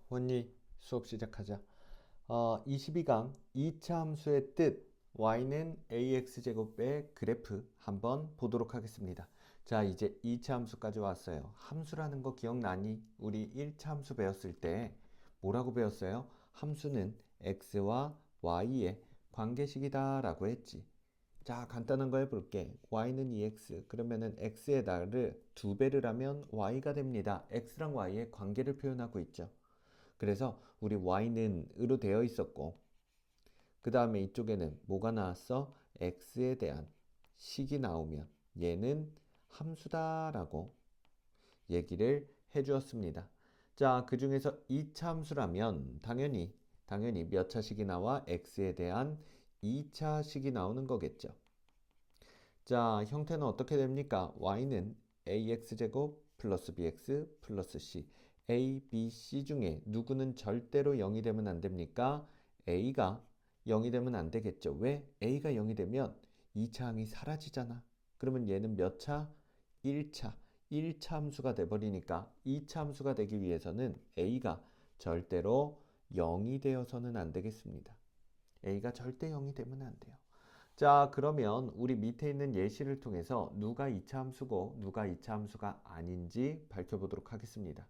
원니 수업 시작하자. 22강 2차 함수의 뜻 y는 ax제곱의 그래프 한번 보도록 하겠습니다. 자, 이제 2차 함수까지 왔어요. 함수라는 거 기억나니? 우리 1차 함수 배웠을 때 뭐라고 배웠어요? 함수는 x와 y의 관계식이다 라고 했지. 자, 간단한 거 해볼게. y는 2x. 그러면은 x의 날을 2배를 하면 y가 됩니다. x랑 y의 관계를 표현하고 있죠. 그래서 우리 y는 으로 되어 있었고, 그 다음에 이쪽에는 뭐가 나왔어? x에 대한 식이 나오면 얘는 함수다라고 얘기를 해주었습니다. 자, 그 중에서 2차 함수라면 당연히 몇 차식이 나와? x에 대한 2차식이 나오는 거겠죠. 자, 형태는 어떻게 됩니까? y는 ax제곱 플러스 bx 플러스 c a, b, c 중에 누구는 절대로 0이 되면 안 됩니까? a가 0이 되면 안 되겠죠. 왜? a가 0이 되면 2차 항이 사라지잖아. 그러면 얘는 몇 차? 1차. 1차 함수가 돼버리니까 2차 함수가 되기 위해서는 a가 절대로 0이 되어서는 안 되겠습니다. a가 절대 0이 되면 안 돼요. 자, 그러면 우리 밑에 있는 예시를 통해서 누가 2차 함수고 누가 2차 함수가 아닌지 밝혀보도록 하겠습니다.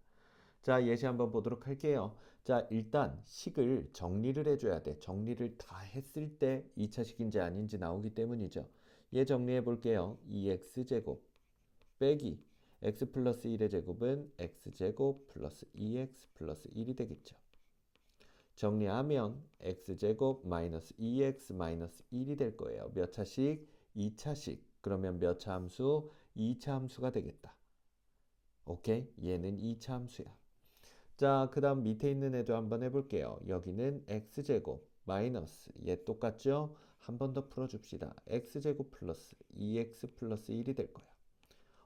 자, 예시 한번 보도록 할게요. 자, 일단 식을 정리를 해줘야 돼. 정리를 다 했을 때 2차식인지 아닌지 나오기 때문이죠. 얘 정리해 볼게요. 2x제곱 빼기 x 플러스 1의 제곱은 x제곱 플러스 2x 플러스 1이 되겠죠. 정리하면 x제곱 마이너스 2x 마이너스 1이 될 거예요. 몇 차식? 2차식. 그러면 몇 차 함수? 2차 함수가 되겠다. 오케이? 얘는 2차 함수야. 자, 그 다음 밑에 있는 애도 한번 해볼게요. 여기는 x제곱 마이너스 얘 똑같죠? 한 번 더 풀어줍시다. x제곱 플러스 2x 플러스 1이 될 거야.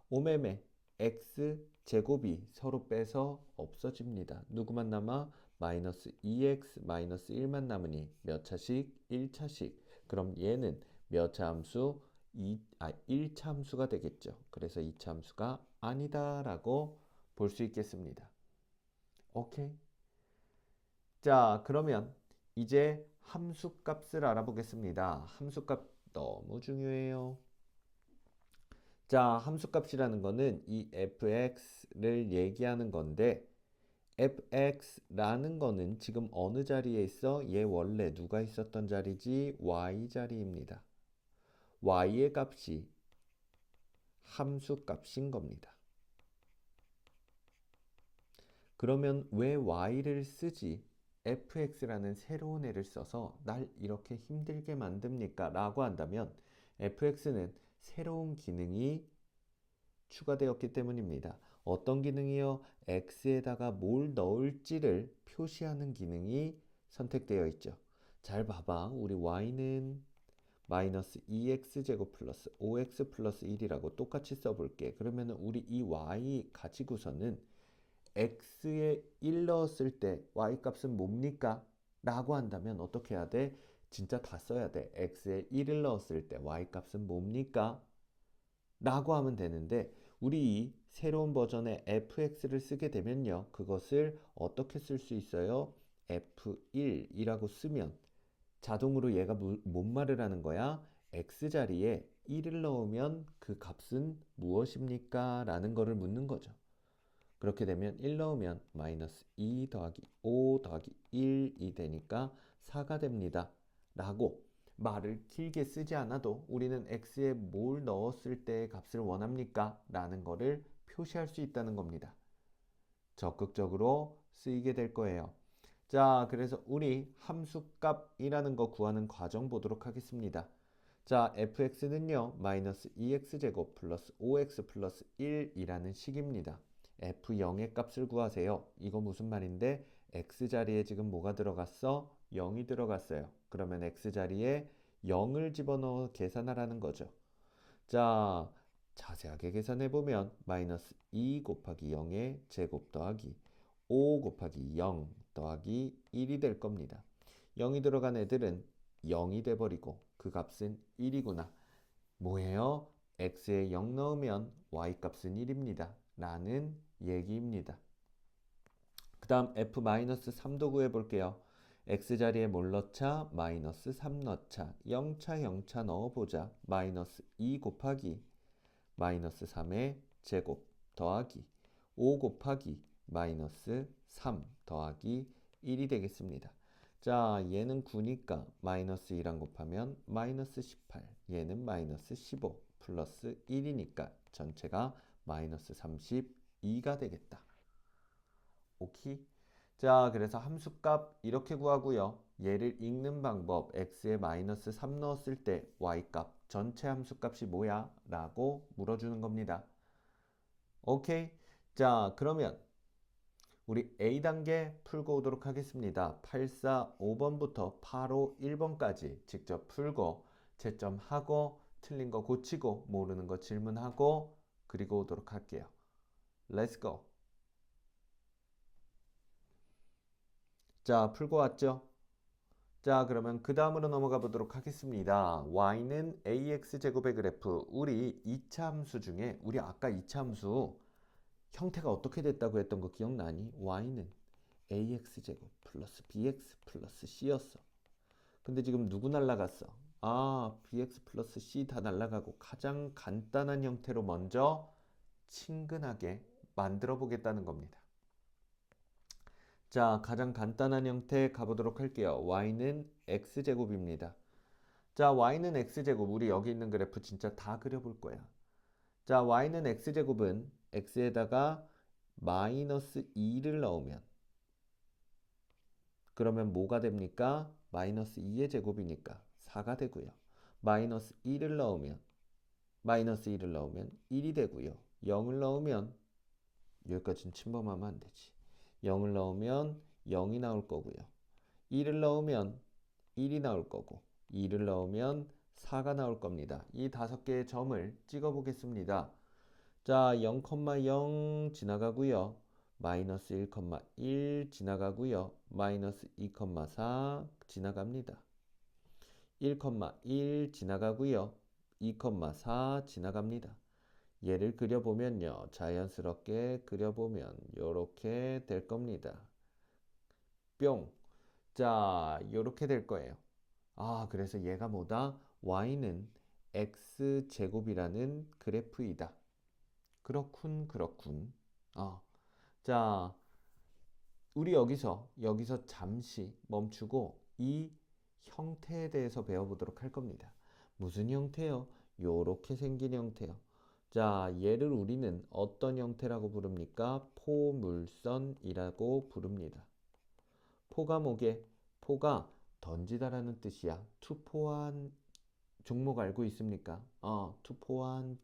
오매매 x제곱이 서로 빼서 없어집니다. 누구만 남아? 마이너스 2x 마이너스 1만 남으니 몇 차식? 1차식. 그럼 얘는 몇 차 함수? 1차 함수가 되겠죠. 그래서 2차 함수가 아니다 라고 볼 수 있겠습니다. 오케이. 자, 그러면 이제 함수값을 알아보겠습니다. 함수값 너무 중요해요. 자, 함수값이라는 거는 이 fx를 얘기하는 건데 fx라는 거는 지금 어느 자리에 있어? 얘 원래 누가 있었던 자리지? y 자리입니다. y의 값이 함수값인 겁니다. 그러면 왜 y를 쓰지? fx라는 새로운 애를 써서 날 이렇게 힘들게 만듭니까? 라고 한다면 fx는 새로운 기능이 추가되었기 때문입니다. 어떤 기능이요? x에다가 뭘 넣을지를 표시하는 기능이 선택되어 있죠. 잘 봐봐. 우리 y는 마이너스 2x제곱 플러스 5x 플러스 1이라고 똑같이 써볼게. 그러면 우리 이 y 가지고서는 x에 1 넣었을 때 y 값은 뭡니까? 라고 한다면 어떻게 해야 돼? 진짜 다 써야 돼. x에 1을 넣었을 때 y 값은 뭡니까? 라고 하면 되는데 우리 이 새로운 버전의 fx를 쓰게 되면요. 그것을 어떻게 쓸 수 있어요? f1이라고 쓰면 자동으로 얘가 뭔 말을 하는 거야? x자리에 1을 넣으면 그 값은 무엇입니까? 라는 거를 묻는 거죠. 그렇게 되면 1 넣으면 마이너스 2 더하기 5 더하기 1이 되니까 4가 됩니다. 라고 말을 길게 쓰지 않아도 우리는 x에 뭘 넣었을 때 값을 원합니까? 라는 거를 표시할 수 있다는 겁니다. 적극적으로 쓰이게 될 거예요. 자, 그래서 우리 함수값이라는 거 구하는 과정 보도록 하겠습니다. 자, fx는요, 마이너스 2x제곱 플러스 5x 플러스 1이라는 식입니다. f0의 값을 구하세요. 이거 무슨 말인데, x자리에 지금 뭐가 들어갔어? 0이 들어갔어요. 그러면 x자리에 0을 집어넣어 계산하라는 거죠. 자, 자세하게 계산해보면 마이너스 2 곱하기 0의 제곱 더하기 5 곱하기 0 더하기 1이 될 겁니다. 0이 들어간 애들은 0이 돼버리고 그 값은 1이구나. 뭐예요? x에 0 넣으면 y 값은 1입니다. 라는 얘기입니다. 그 다음 f-3도 구해볼게요. x자리에 뭘 넣자? 마이너스 3 넣자. 0차 0차 넣어보자. 마이너스 2 곱하기 마이너스 3의 제곱 더하기 5 곱하기 마이너스 3 더하기 1이 되겠습니다. 자, 얘는 9니까 마이너스 2랑 곱하면 마이너스 18, 얘는 마이너스 15 플러스 1이니까 전체가 마이너스 32가 되겠다. 오케이? 자, 그래서 함수값 이렇게 구하고요. 얘를 읽는 방법 x에 마이너스 3 넣었을 때 y값 전체 함수값이 뭐야? 라고 물어주는 겁니다. 오케이? 자, 그러면 우리 A단계 풀고 오도록 하겠습니다. 845번부터 851번까지 직접 풀고 채점하고 틀린 거 고치고 모르는 거 질문하고 그리고 오도록 할게요. Let's go. 자, 풀고 왔죠? 자, 그러면 그 다음으로 넘어가 보도록 하겠습니다. y는 ax제곱의 그래프. 우리 2차 함수 중에 우리 아까 2차 함수 형태가 어떻게 됐다고 했던 거 기억나니? y는 ax제곱 플러스 bx 플러스 c였어. 근데 지금 누구 날라갔어? 아, bx 플러스 c 다 날라가고 가장 간단한 형태로 먼저 친근하게 만들어 보겠다는 겁니다. 자, 가장 간단한 형태 가보도록 할게요. y는 x제곱입니다. 자, y는 x제곱. 우리 여기 있는 그래프 진짜 다 그려볼 거야. 자, y는 x제곱은 x에다가 마이너스 2를 넣으면 그러면 뭐가 됩니까? 마이너스 2의 제곱이니까 4가 되고요. 마이너스 1을 넣으면 마이너스 1을 넣으면 1이 되고요. 0을 넣으면 여기까지는 침범하면 안 되지. 0을 넣으면 0이 나올 거고요. 1을 넣으면 1이 나올 거고 2를 넣으면 4가 나올 겁니다. 이 5개의 점을 찍어 보겠습니다. 자, 0,0 지나가고요. 마이너스 1,1 지나가고요. 마이너스 2,4 지나갑니다. 1,1 지나가고요. 2,4 지나갑니다. 얘를 그려보면요. 자연스럽게 그려보면 이렇게 될 겁니다. 뿅. 자, 이렇게 될 거예요. 아, 그래서 얘가 뭐다? y는 x제곱이라는 그래프이다. 그렇군, 그렇군. 자, 우리 여기서 잠시 멈추고 이 형태에 대해서 배워보도록 할 겁니다. 무슨 형태요? 요렇게 생긴 형태요. 자, 얘를 우리는 어떤 형태라고 부릅니까? 포물선이라고 부릅니다. 포가 뭐게? 포가 던지다라는 뜻이야. 투포한 종목 알고 있습니까? 투포한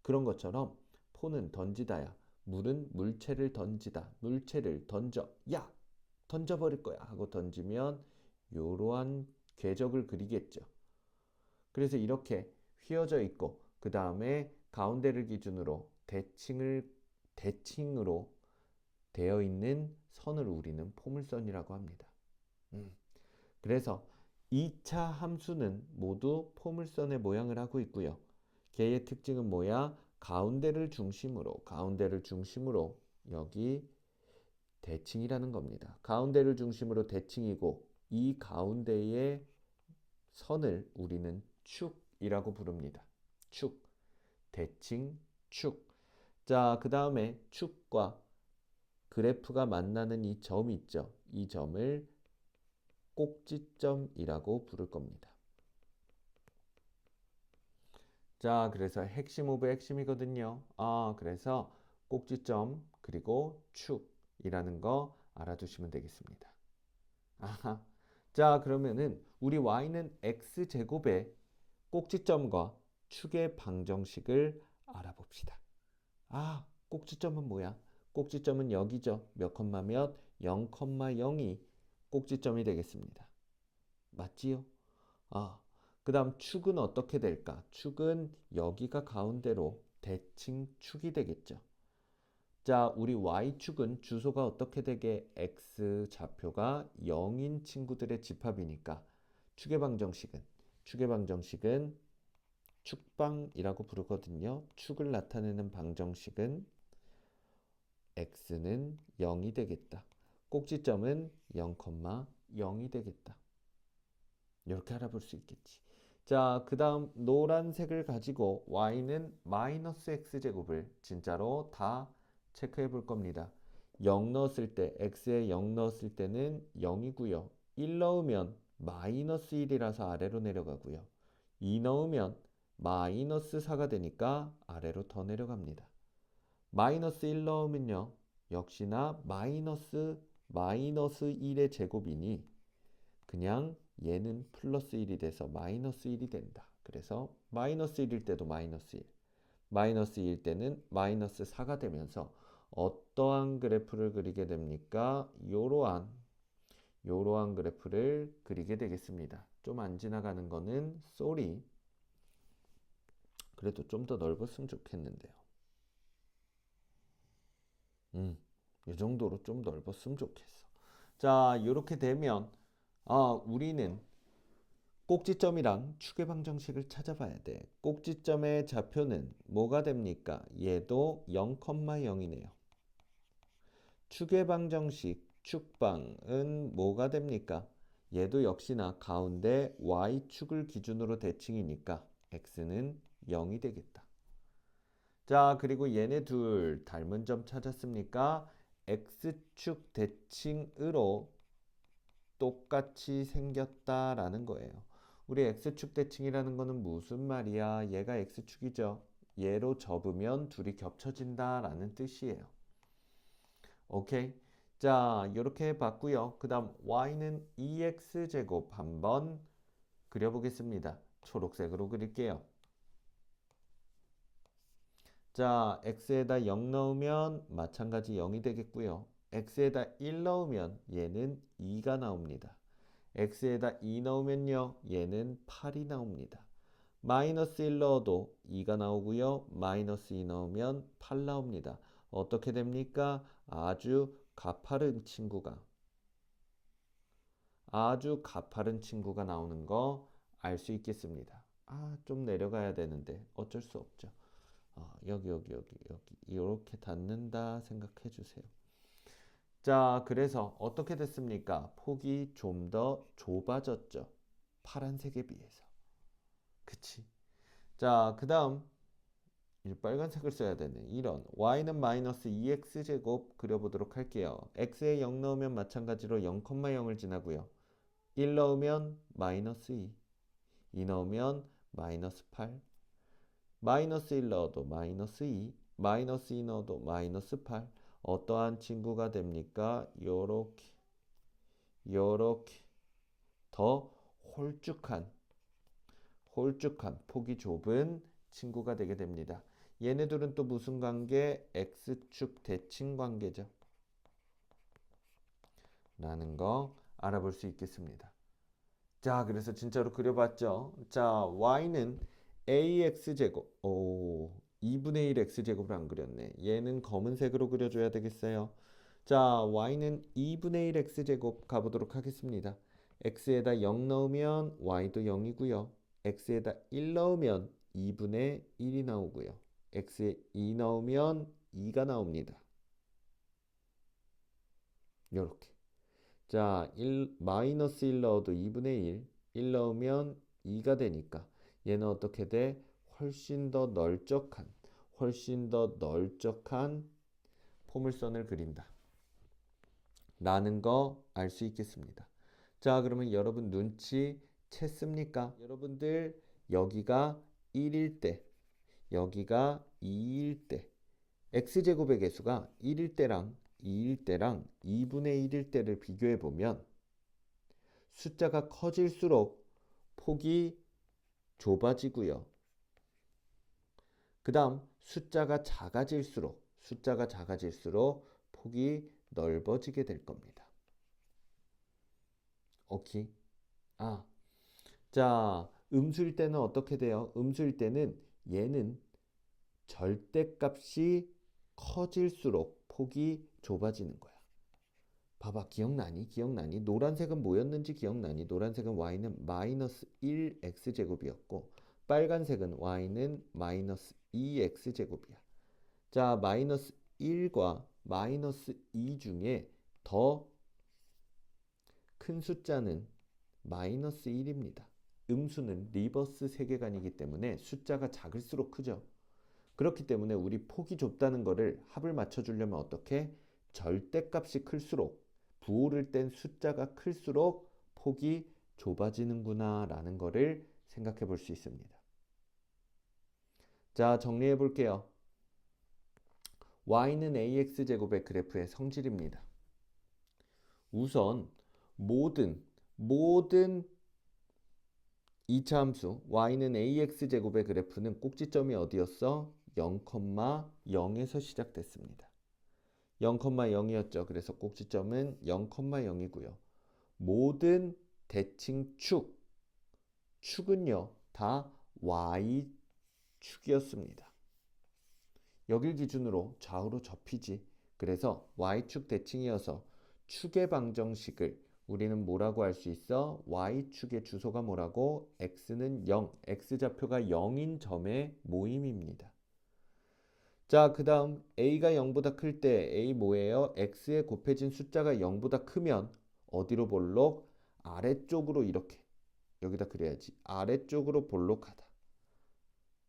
그런 것처럼 포는 던지다야. 물은 물체를 던지다. 물체를 던져. 야! 던져버릴 거야 하고 던지면 이러한 궤적을 그리겠죠. 그래서 이렇게 휘어져 있고 그 다음에 가운데를 기준으로 대칭으로 되어 있는 선을 우리는 포물선이라고 합니다. 그래서 2차 함수는 모두 포물선의 모양을 하고 있고요. 걔의 특징은 뭐야? 가운데를 중심으로 여기 대칭이라는 겁니다. 가운데를 중심으로 대칭이고 이 가운데의 선을 우리는 축이라고 부릅니다. 축, 대칭, 축. 자, 그 다음에 축과 그래프가 만나는 이 점 있죠. 이 점을 꼭지점이라고 부를 겁니다. 자, 그래서 핵심 오브 핵심이거든요. 그래서 꼭지점 그리고 축이라는 거 알아두시면 되겠습니다. 아하. 자, 그러면은 우리 y는 x제곱의 꼭지점과 축의 방정식을 알아봅시다. 꼭지점은 뭐야? 꼭지점은 여기죠. 몇 컴마 몇? 0,0이 꼭지점이 되겠습니다. 맞지요? 그 다음 축은 어떻게 될까? 축은 여기가 가운데로 대칭축이 되겠죠. 자, 우리 y축은 주소가 어떻게 되게? x 좌표가 0인 친구들의 집합이니까 축의 방정식은 축방이라고 부르거든요. 축을 나타내는 방정식은 x는 0이 되겠다. 꼭지점은 0,0이 되겠다. 이렇게 알아볼 수 있겠지. 자, 그 다음 노란색을 가지고 y는 마이너스 x제곱을 진짜로 다 체크해 볼 겁니다. 0 넣었을 때, x에 0 넣었을 때는 0이고요. 1 넣으면 마이너스 1이라서 아래로 내려가고요. 2 넣으면 마이너스 4가 되니까 아래로 더 내려갑니다. 마이너스 1 넣으면요. 역시나 마이너스 1의 제곱이니 그냥 얘는 플러스 1이 돼서 마이너스 1이 된다. 그래서 마이너스 1일 때도 마이너스 1, 마이너스 2일 때는 마이너스 4가 되면서 어떠한 그래프를 그리게 됩니까? 요러한 그래프를 그리게 되겠습니다. 좀 안 지나가는 거는 쏘리. 그래도 좀 더 넓었으면 좋겠는데요. 이 정도로 좀 넓었으면 좋겠어. 자, 이렇게 되면 우리는 꼭지점이랑 축의 방정식을 찾아봐야 돼. 꼭지점의 좌표는 뭐가 됩니까? 얘도 0,0이네요. 축의 방정식 축방은 뭐가 됩니까? 얘도 역시나 가운데 y축을 기준으로 대칭이니까 x는 0이 되겠다. 자, 그리고 얘네 둘 닮은 점 찾았습니까? x축 대칭으로 똑같이 생겼다라는 거예요. 우리 x축 대칭이라는 거는 무슨 말이야? 얘가 x축이죠. 얘로 접으면 둘이 겹쳐진다라는 뜻이에요. 오케이. 자, 이렇게 해봤고요. 그 다음 y는 2x제곱 한번 그려보겠습니다. 초록색으로 그릴게요. 자, x에다 0 넣으면 마찬가지 0이 되겠고요. x에다 1 넣으면 얘는 2가 나옵니다. x에다 2 넣으면요. 얘는 8이 나옵니다. 마이너스 1 넣어도 2가 나오고요. 마이너스 2 넣으면 8 나옵니다. 어떻게 됩니까? 아주 가파른 친구가 나오는 거 알 수 있겠습니다. 좀 내려가야 되는데 어쩔 수 없죠. 여기 이렇게 닿는다 생각해 주세요. 자, 그래서 어떻게 됐습니까? 폭이 좀 더 좁아졌죠. 파란색에 비해서. 그치? 자, 그 다음 이 빨간색을 써야 되네. 이런 y는 마이너스 2x제곱 그려보도록 할게요. x에 0 넣으면 마찬가지로 0,0을 지나고요. 1 넣으면 마이너스 2, 2 넣으면 마이너스 8, 마이너스 1 넣어도 마이너스 2, 마이너스 2 넣어도 마이너스 8. 어떠한 친구가 됩니까? 요렇게 더 홀쭉한 폭이 좁은 친구가 되게 됩니다. 얘네들은 또 무슨 관계? x축 대칭 관계죠. 라는 거 알아볼 수 있겠습니다. 자, 그래서 진짜로 그려봤죠. 자, y는 ax제곱. 2분의 1 x제곱을 안 그렸네. 얘는 검은색으로 그려줘야 되겠어요. 자, y는 2분의 1 x제곱 가보도록 하겠습니다. x에다 0 넣으면 y도 0이고요. x에다 1 넣으면 2분의 1이 나오고요. x에 2 넣으면 2가 나옵니다. 요렇게. 자, 마이너스 1 넣어도 2분의 1 넣으면 2가 되니까 얘는 어떻게 돼? 훨씬 더 널쩍한 포물선을 그린다. 라는 거 알 수 있겠습니다. 자, 그러면 여러분 눈치 챘습니까? 여러분들 여기가 1일 때, 여기가 2일 때, x제곱의 개수가 1일 때랑 2일 때랑 2분의 1일 때를 비교해 보면 숫자가 커질수록 폭이 좁아지고요. 그 다음 숫자가 작아질수록 폭이 넓어지게 될 겁니다. 오케이. 자, 음수일 때는 어떻게 돼요? 음수일 때는 얘는 절대값이 커질수록 폭이 좁아지는 거야. 봐봐, 기억나니? 노란색은 뭐였는지 기억나니? 노란색은 y는 마이너스 1x제곱이었고 빨간색은 y는 마이너스 2x제곱이야. 자, 마이너스 1과 마이너스 2 중에 더 큰 숫자는 마이너스 1입니다. 음수는 리버스 세계관이기 때문에 숫자가 작을수록 크죠. 그렇기 때문에 우리 폭이 좁다는 거를 합을 맞춰주려면 어떻게? 절대값이 클수록, 부호를 뗀 숫자가 클수록 폭이 좁아지는구나 라는 거를 생각해 볼 수 있습니다. 자, 정리해 볼게요. y는 ax제곱의 그래프의 성질입니다. 우선 모든 2차 함수 y는 ax제곱의 그래프는 꼭지점이 어디였어? 0,0에서 시작됐습니다. 0,0이었죠. 그래서 꼭지점은 0,0이고요. 모든 대칭 축은요 다 y축이었습니다. 여길 기준으로 좌우로 접히지. 그래서 y축 대칭이어서 축의 방정식을 우리는 뭐라고 할 수 있어? y축의 주소가 뭐라고? x는 0, x좌표가 0인 점의 모임입니다. 자, 그 다음 a가 0보다 클 때 a 뭐예요? x에 곱해진 숫자가 0보다 크면 어디로 볼록? 아래쪽으로 이렇게 여기다 그려야지. 아래쪽으로 볼록하다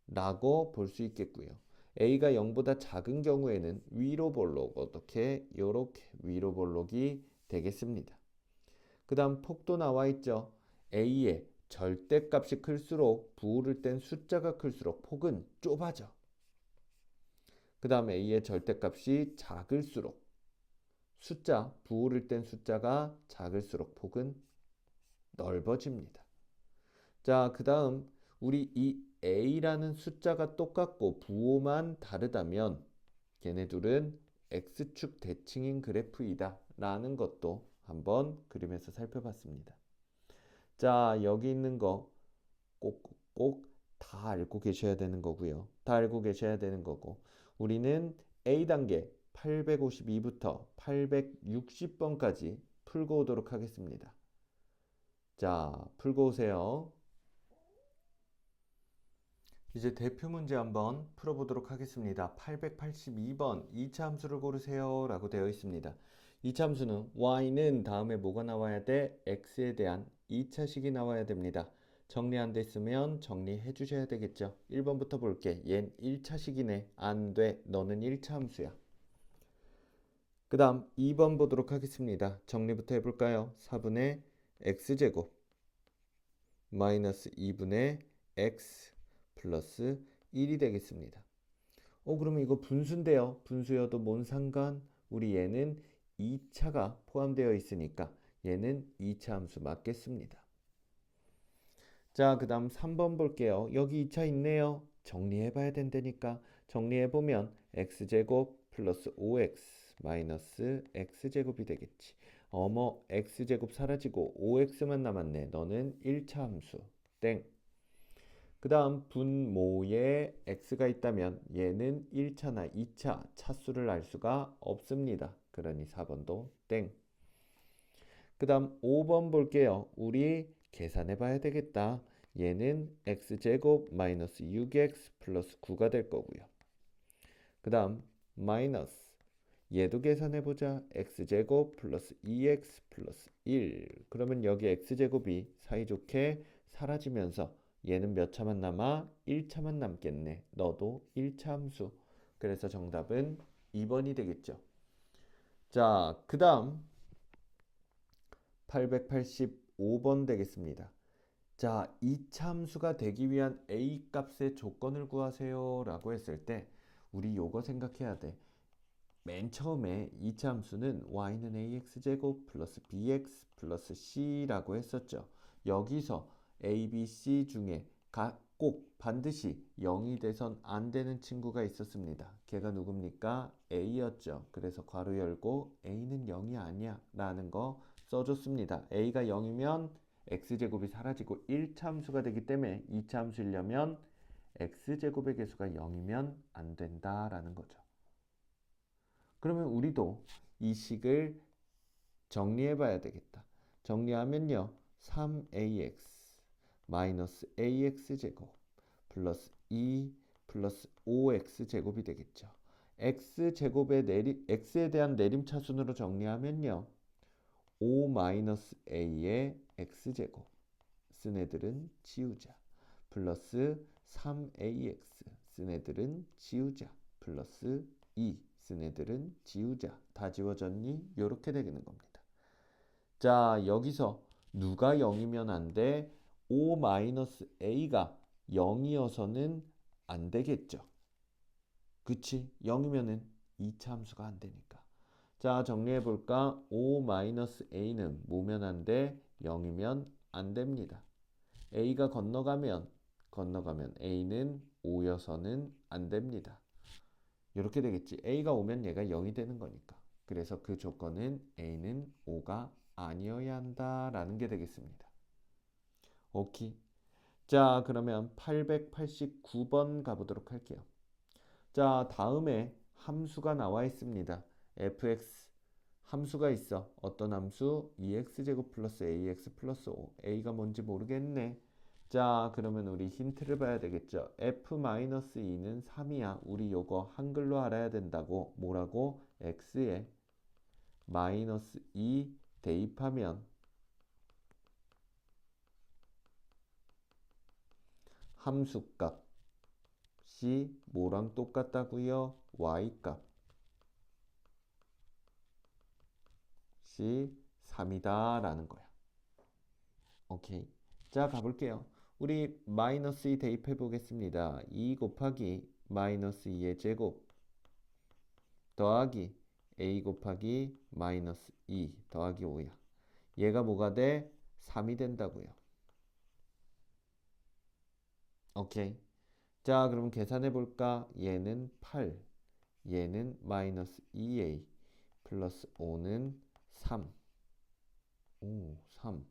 라고 볼 수 있겠고요. a가 0보다 작은 경우에는 위로 볼록 어떻게? 요렇게 위로 볼록이 되겠습니다. 그 다음 폭도 나와 있죠. a의 절대값이 클수록 부호를 뗀 숫자가 클수록 폭은 좁아져. 그 다음 a의 절대값이 작을수록 부호를 뗀 숫자가 작을수록 폭은 넓어집니다. 자, 그 다음 우리 이 a라는 숫자가 똑같고 부호만 다르다면 걔네둘은 x축 대칭인 그래프이다 라는 것도 한번 그림에서 살펴봤습니다. 자, 여기 있는 거 꼭 다 알고 계셔야 되는 거고요. 다 알고 계셔야 되는 거고 우리는 A단계 852부터 860번까지 풀고 오도록 하겠습니다. 자, 풀고 오세요. 이제 대표 문제 한번 풀어보도록 하겠습니다. 882번 2차 함수를 고르세요 라고 되어 있습니다. 2차 함수는 y는 다음에 뭐가 나와야 돼? x에 대한 2차식이 나와야 됩니다. 정리 안 됐으면 정리해 주셔야 되겠죠. 1번부터 볼게. 얜 1차식이네. 안 돼. 너는 1차 함수야. 그 다음 2번 보도록 하겠습니다. 정리부터 해볼까요? 4분의 x제곱 마이너스 2분의 x 플러스 1이 되겠습니다. 그러면 이거 분수인데요. 분수여도 뭔 상관? 우리 얘는 2차가 포함되어 있으니까 얘는 2차 함수 맞겠습니다. 자, 그 다음 3번 볼게요. 여기 2차 있네요. 정리해봐야 된다니까. 정리해보면 x제곱 플러스 5x 마이너스 x제곱이 되겠지. x제곱 사라지고 5x만 남았네. 너는 1차 함수. 땡. 그 다음 분모에 x가 있다면 얘는 1차나 2차 차수를 알 수가 없습니다. 그러니 4번도 땡. 그 다음 5번 볼게요. 우리 계산해 봐야 되겠다. 얘는 x제곱 마이너스 6x 플러스 9가 될 거고요. 그 다음 마이너스 얘도 계산해 보자. x제곱 플러스 2x 플러스 1. 그러면 여기 x제곱이 사이좋게 사라지면서 얘는 몇 차만 남아? 1차만 남겠네. 너도 1차 함수. 그래서 정답은 2번이 되겠죠. 자, 그 다음 885번 되겠습니다. 자, 2차 함수가 되기 위한 a 값의 조건을 구하세요 라고 했을 때 우리 요거 생각해야 돼. 맨 처음에 2차 함수는 y는 ax제곱 플러스 bx 플러스 c라고 했었죠. 여기서 a, b, c 중에 꼭 반드시 0이 돼선 안 되는 친구가 있었습니다. 걔가 누굽니까? a였죠. 그래서 괄호 열고 a는 0이 아니야 라는 거 써줬습니다. a가 0이면 x제곱이 사라지고 1차 함수가 되기 때문에 2차 함수이려면 x제곱의 개수가 0이면 안 된다라는 거죠. 그러면 우리도 이 식을 정리해 봐야 되겠다. 정리하면요. 3ax 마이너스 ax 제곱 플러스 2 플러스 5x 제곱이 되겠죠. x에 대한 내림차순으로 정리하면요. 5-a의 x제곱 쓴 애들은 지우자. 플러스 3ax 쓴 애들은 지우자. 플러스 2 쓴 애들은 지우자. 다 지워졌니? 요렇게 되는 겁니다. 자, 여기서 누가 0이면 안 돼? 5-a가 0이어서는 안 되겠죠. 그치? 0이면은 2차 함수가 안 되니까. 자, 정리해 볼까? 5-a는 뭐면 안 돼? 0이면 안 됩니다. a가 건너가면 a는 5여서는 안 됩니다. 이렇게 되겠지. a가 오면 얘가 0이 되는 거니까. 그래서 그 조건은 a는 5가 아니어야 한다라는 게 되겠습니다. 오케이. 자, 그러면 889번 가보도록 할게요. 자, 다음에 함수가 나와 있습니다. fx 함수가 있어. 어떤 함수? 2x제곱 플러스 ax 플러스 5. a가 뭔지 모르겠네. 자, 그러면 우리 힌트를 봐야 되겠죠. f-2는 3이야. 우리 요거 한글로 알아야 된다고. 뭐라고? x에 마이너스 2 대입하면 함수값이 뭐랑 똑같다고요? y값이 3이다 라는 거야. 오케이. 자, 가볼게요. 우리 마이너스 2 대입해 보겠습니다. 2 곱하기 마이너스 2의 제곱 더하기 a 곱하기 마이너스 2 더하기 5야. 얘가 뭐가 돼? 3이 된다고요. 오케이. 자, 그럼 계산해 볼까? 얘는 8, 얘는 마이너스 2a 플러스 5는 3. 오, 3.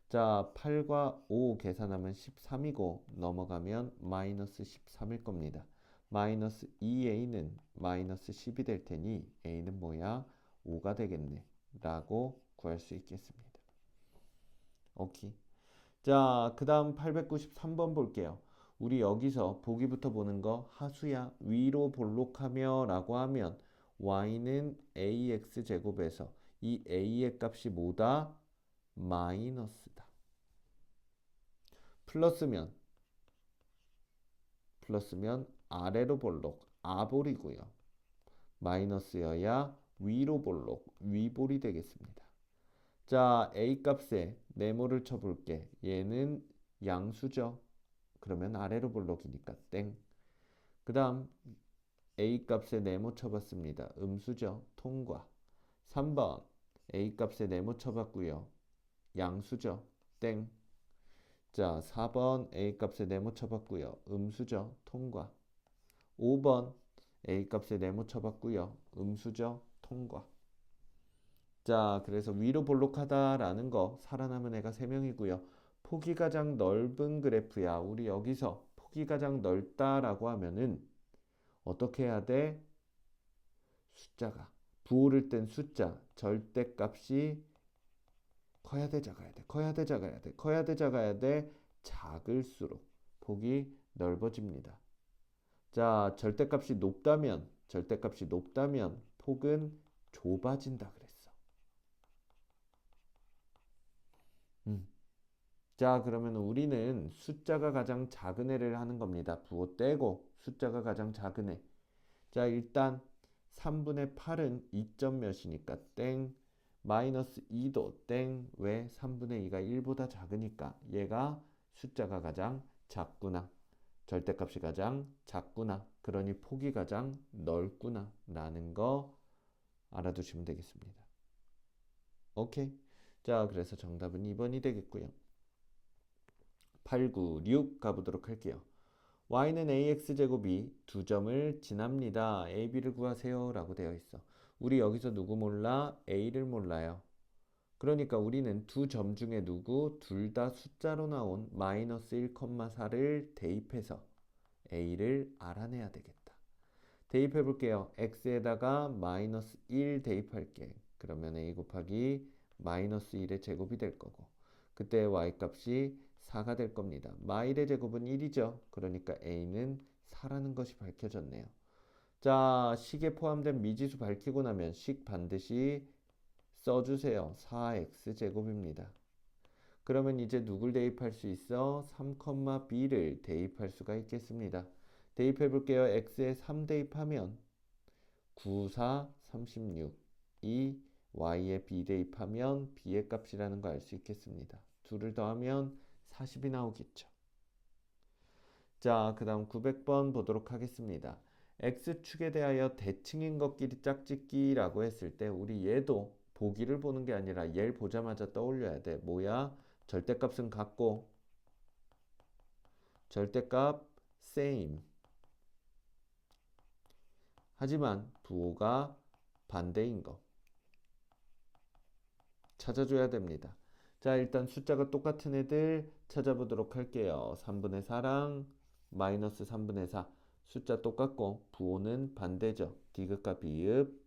자, 8과 5 계산하면 13이고 넘어가면 마이너스 13일 겁니다. 마이너스 2a는 마이너스 10이 될 테니 a는 뭐야? 5가 되겠네 라고 구할 수 있겠습니다. 오케이. 자, 그 다음 893번 볼게요. 우리 여기서 보기부터 보는 거 하수야 위로 볼록하며 라고 하면 y는 ax제곱에서 이 a의 값이 뭐다? 마이너스다. 플러스면 아래로 볼록 아볼이고요. 마이너스여야 위로 볼록 위볼이 되겠습니다. 자, a 값에 네모를 쳐볼게. 얘는 양수죠. 그러면 아래로 볼록이니까 땡. 그 다음 a 값에 네모 쳐봤습니다. 음수죠. 통과. 3번 a 값에 네모 쳐봤고요. 양수죠. 땡. 자, 4번 a 값에 네모 쳐봤고요. 음수죠. 통과. 5번 a 값에 네모 쳐봤고요. 음수죠. 통과. 자, 그래서 위로 볼록하다라는 거 살아남은 애가 3명이고요. 폭이 가장 넓은 그래프야. 우리 여기서 폭이 가장 넓다라고 하면은 어떻게 해야 돼? 숫자가 부호를 뗀 숫자 절대값이 커야 돼, 작아야 돼, 커야 돼, 작아야 돼, 커야 돼, 작아야 돼. 작을수록 폭이 넓어집니다. 자, 절대값이 높다면 폭은 좁아진다 그랬어. 자, 그러면 우리는 숫자가 가장 작은 애를 하는 겁니다. 부호 떼고 숫자가 가장 작은 애. 자, 일단 3분의 8은 2점 몇이니까 땡. 마이너스 2도 땡. 왜? 3분의 2가 1보다 작으니까 얘가 숫자가 가장 작구나. 절대값이 가장 작구나. 그러니 폭이 가장 넓구나 라는 거 알아두시면 되겠습니다. 오케이. 자, 그래서 정답은 2번이 되겠고요. 896 가보도록 할게요. y는 ax제곱이 2점을 지납니다. ab를 구하세요 라고 되어 있어. 우리 여기서 누구 몰라? a를 몰라요. 그러니까 우리는 두 점 중에 누구? 둘 다 숫자로 나온 마이너스 1,4를 대입해서 a를 알아내야 되겠다. 대입해 볼게요. x에다가 마이너스 1 대입할게. 그러면 a 곱하기 마이너스 1의 제곱이 될 거고 그때 y값이 4가 될 겁니다. 마일의 제곱은 1이죠. 그러니까 a는 4라는 것이 밝혀졌네요. 자, 식에 포함된 미지수 밝히고 나면 식 반드시 써주세요. 4x제곱입니다. 그러면 이제 누굴 대입할 수 있어? 3, b를 대입할 수가 있겠습니다. 대입해 볼게요. x에 3 대입하면 9, 4, 36. 이 y에 b 대입하면 b의 값이라는 거 알 수 있겠습니다. 둘을 더하면 40이 나오겠죠. 자, 그 다음 900번 보도록 하겠습니다. x축에 대하여 대칭인 것끼리 짝짓기라고 했을 때 우리 얘도 보기를 보는 게 아니라 얘를 보자마자 떠올려야 돼. 뭐야? 절대값은 같고 절대값 same. 하지만 부호가 반대인 거 찾아줘야 됩니다. 자, 일단 숫자가 똑같은 애들 찾아보도록 할게요. 3분의 4랑 마이너스 3분의 4. 숫자 똑같고 부호는 반대죠. 디귿과 비읍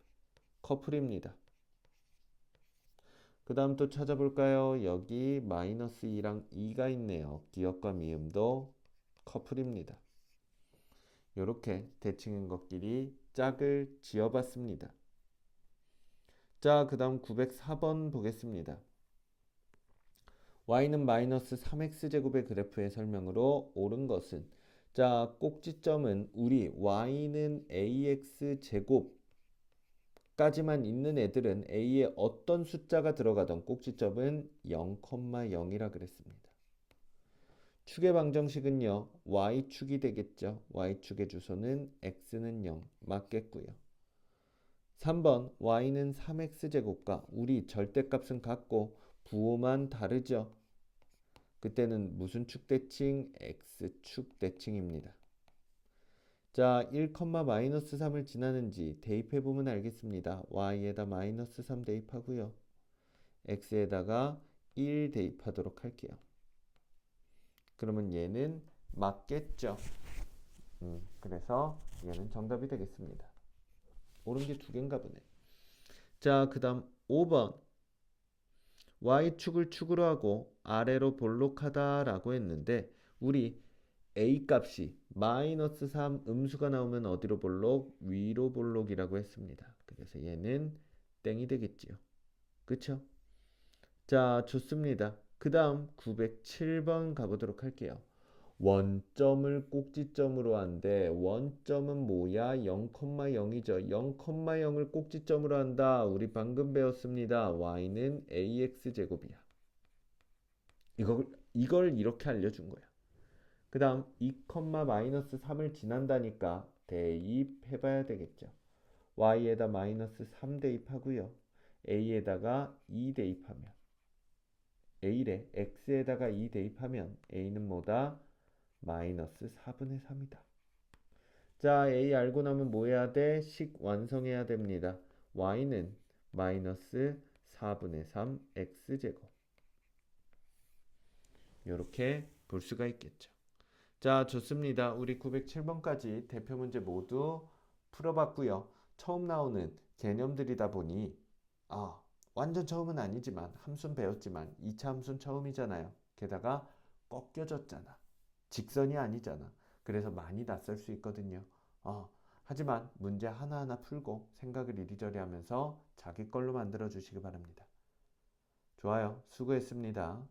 커플입니다. 그 다음 또 찾아볼까요? 여기 마이너스 2랑 2가 있네요. 기역과 미음도 커플입니다. 이렇게 대칭인 것끼리 짝을 지어봤습니다. 자, 그 다음 904번 보겠습니다. y는 마이너스 3x제곱의 그래프의 설명으로 옳은 것은 자, 꼭지점은 우리 y는 ax제곱 까지만 있는 애들은 a에 어떤 숫자가 들어가던 꼭지점은 0,0이라 그랬습니다. 축의 방정식은요. y축이 되겠죠. y축의 주소는 x는 0 맞겠고요. 3번 y는 3x제곱과 우리 절대값은 같고 부호만 다르죠. 그때는 무슨 축 대칭? x축 대칭입니다. 자, 1, 마이너스 3을 지나는지 대입해보면 알겠습니다. y에다 마이너스 3 대입하고요. x에다가 1 대입하도록 할게요. 그러면 얘는 맞겠죠. 그래서 얘는 정답이 되겠습니다. 옳은 게 두 개인가 보네. 자, 그 다음 5번 y축을 축으로 하고 아래로 볼록하다 라고 했는데 우리 a 값이 마이너스 3 음수가 나오면 어디로 볼록? 위로 볼록이라고 했습니다. 그래서 얘는 땡이 되겠지요. 그쵸? 자, 좋습니다. 그 다음 907번 가보도록 할게요. 원점을 꼭지점으로 한대. 원점은 뭐야? 0,0이죠. 0,0을 꼭지점으로 한다. 우리 방금 배웠습니다. y는 ax제곱이야. 이걸 이렇게 알려준 거야. 그 다음 2, 마이너스 3을 지난다니까 대입해봐야 되겠죠. y에다 마이너스 3 대입하고요. a에다가 2 대입하면 a래 x에다가 2 대입하면 a는 뭐다? 마이너스 4분의 3이다. 자, a 알고 나면 뭐 해야 돼? 식 완성해야 됩니다. y는 마이너스 4분의 3 x제곱. 이렇게 볼 수가 있겠죠. 자, 좋습니다. 우리 907번까지 대표 문제 모두 풀어봤고요. 처음 나오는 개념들이다 보니 완전 처음은 아니지만 함수는 배웠지만 2차 함수는 처음이잖아요. 게다가 꺾여졌잖아. 직선이 아니잖아. 그래서 많이 낯설 수 있거든요. 하지만 문제 하나하나 풀고 생각을 이리저리 하면서 자기 걸로 만들어 주시기 바랍니다. 좋아요. 수고했습니다.